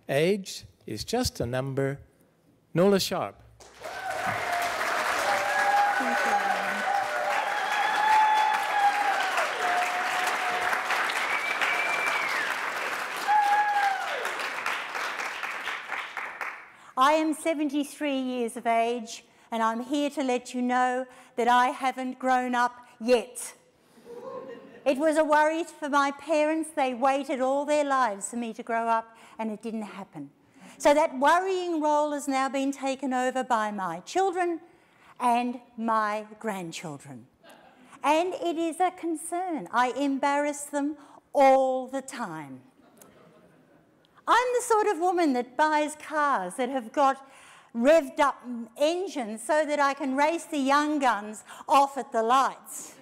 Age is just a number. Nola Sharp. Thank you. I am 73 years of age, and I'm here to let you know that I haven't grown up yet. It was a worry for my parents. They waited all their lives for me to grow up, and it didn't happen. So that worrying role has now been taken over by my children and my grandchildren. And it is a concern. I embarrass them all the time. I'm the sort of woman that buys cars that have got revved up engines so that I can race the young guns off at the lights.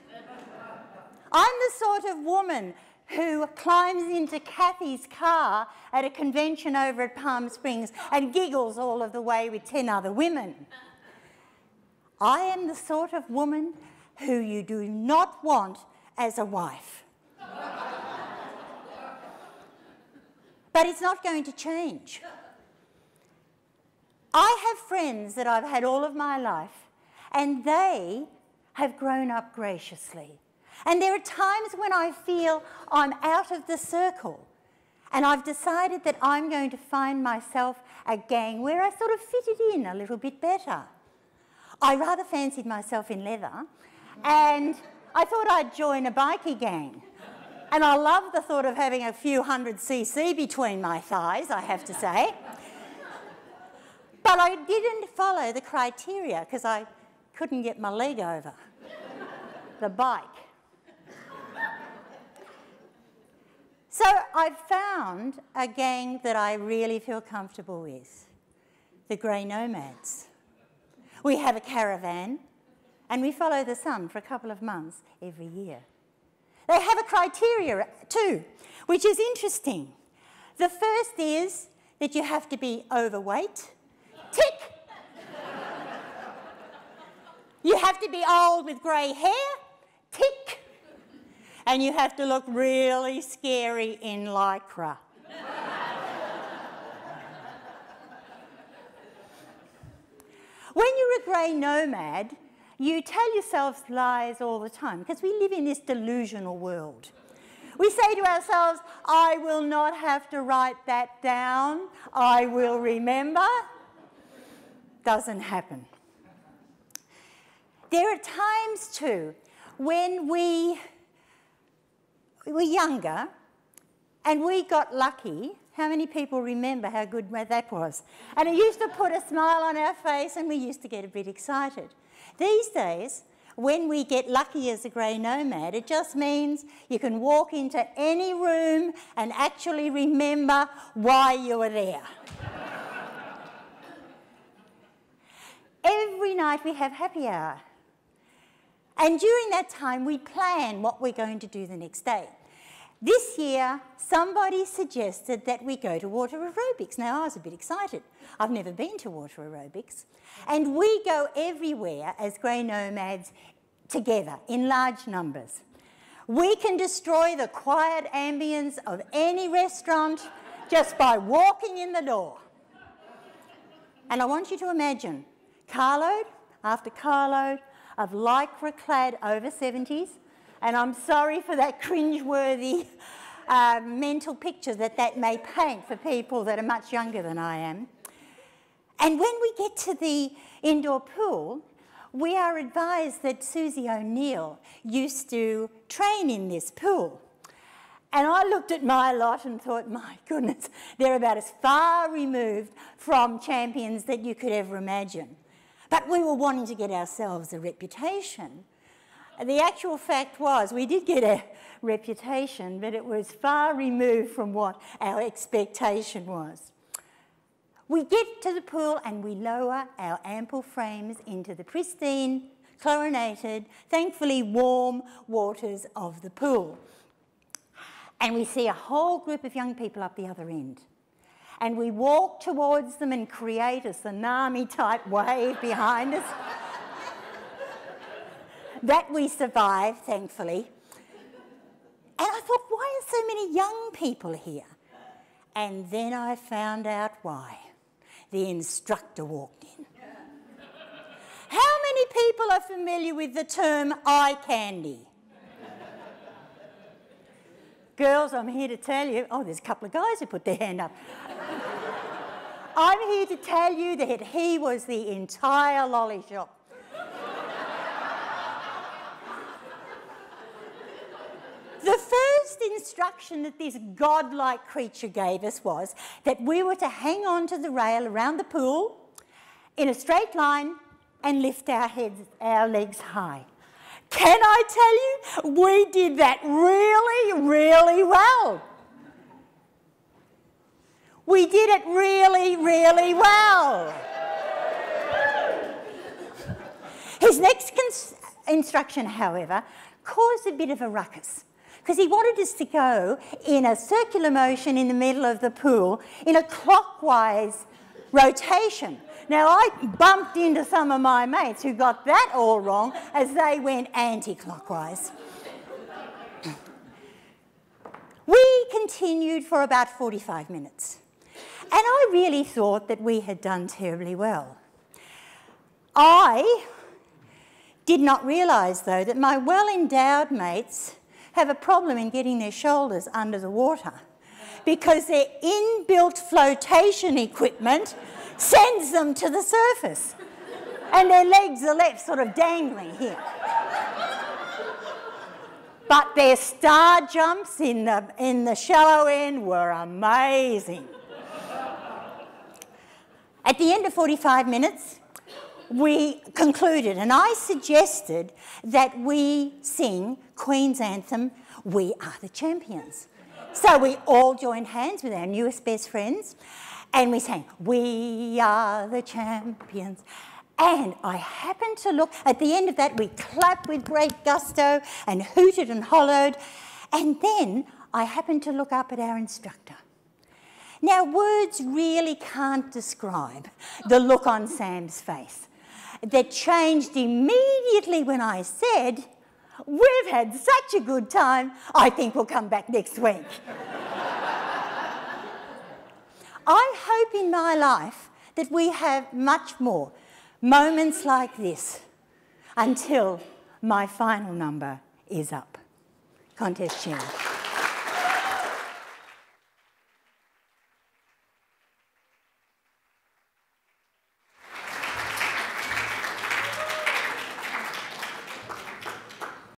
I'm the sort of woman who climbs into Kathy's car at a convention over at Palm Springs and giggles all of the way with 10 other women. I am the sort of woman who you do not want as a wife. But it's not going to change. I have friends that I've had all of my life, and they have grown up graciously. And there are times when I feel I'm out of the circle, and I've decided that I'm going to find myself a gang where I sort of fitted in a little bit better. I rather fancied myself in leather, and I thought I'd join a bikie gang. And I love the thought of having a few 100cc between my thighs, I have to say. But I didn't follow the criteria because I couldn't get my leg over the bike. So I've found a gang that I really feel comfortable with, the Grey Nomads. We have a caravan, and we follow the sun for a couple of months every year. They have a criteria too, which is interesting. The first is that you have to be overweight. Tick. You have to be old with grey hair. Tick. And you have to look really scary in lycra. When you're a grey nomad, you tell yourselves lies all the time because we live in this delusional world. We say to ourselves, I will not have to write that down. I will remember. Doesn't happen. There are times too when we were younger and we got lucky. How many people remember how good that was? And it used to put a smile on our face and we used to get a bit excited. These days, when we get lucky as a grey nomad, it just means you can walk into any room and actually remember why you were there. Every night we have happy hour. And during that time, we plan what we're going to do the next day. This year, somebody suggested that we go to water aerobics. Now, I was a bit excited. I've never been to water aerobics. And we go everywhere as grey nomads together in large numbers. We can destroy the quiet ambience of any restaurant just by walking in the door. And I want you to imagine carload after carload of lycra-clad over 70s. And I'm sorry for that cringe-worthy mental picture that may paint for people that are much younger than I am. And when we get to the indoor pool, we are advised that Susie O'Neill used to train in this pool. And I looked at my lot and thought, my goodness, they're about as far removed from champions that you could ever imagine. But we were wanting to get ourselves a reputation. The actual fact was we did get a reputation, but it was far removed from what our expectation was. We get to the pool and we lower our ample frames into the pristine, chlorinated, thankfully warm waters of the pool. And we see a whole group of young people up the other end. And we walk towards them and create a tsunami-type wave behind us. That we survived, thankfully. And I thought, why are so many young people here? And then I found out why. The instructor walked in. How many people are familiar with the term eye candy? Girls, I'm here to tell you, oh, there's a couple of guys who put their hand up. I'm here to tell you that he was the entire lolly shop. The first instruction that this godlike creature gave us was that we were to hang on to the rail around the pool in a straight line and lift our legs high. Can I tell you, we did that really, really well. We did it really, really well. His next instruction, however, caused a bit of a ruckus, because he wanted us to go in a circular motion in the middle of the pool in a clockwise rotation. Now, I bumped into some of my mates who got that all wrong as they went anti-clockwise. We continued for about 45 minutes, and I really thought that we had done terribly well. I did not realise, though, that my well-endowed mates have a problem in getting their shoulders under the water because their inbuilt flotation equipment sends them to the surface and their legs are left sort of dangling here. But their star jumps in the shallow end were amazing. At the end of 45 minutes, we concluded, and I suggested that we sing Queen's anthem, "We Are the Champions." So we all joined hands with our newest best friends, and we sang, "We are the champions." And I happened to look, at the end of that, we clapped with great gusto and hooted and hollowed, and then I happened to look up at our instructor. Now, words really can't describe the look on Sam's face that changed immediately when I said, "We've had such a good time, I think we'll come back next week." I hope in my life that we have much more moments like this until my final number is up. Contest chair.